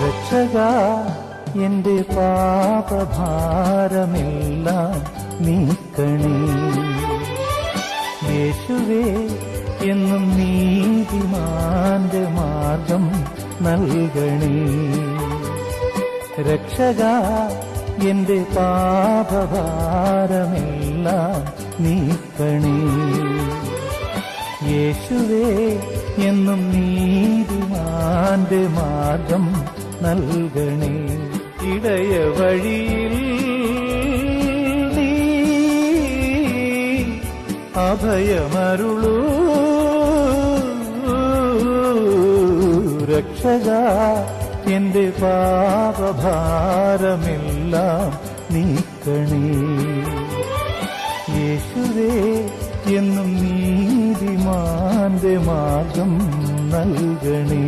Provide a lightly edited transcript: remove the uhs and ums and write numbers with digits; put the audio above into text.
രക്ഷകാ എന്റെ പാപഭാരമെല്ലാം നീക്കണേ. യേശുവേ എന്നും നീതിമാന്റെ മാർഗം നൽകണേ. രക്ഷകാ എന്റെ പാപഭാരമെല്ലാം നീക്കണേ. യേശുവേ എന്നും നീതിമാന്റെ മാർഗം നൽകണേ. ഇടയ വഴിയിൽ നീ അഭയമരുളൂ. രക്ഷകാ എന്റെ പാപഭാരമെല്ലാം നീക്കണേ. യേശുവേ എന്നും നീതിമാന്റെ മാർഗം നൽകണേ.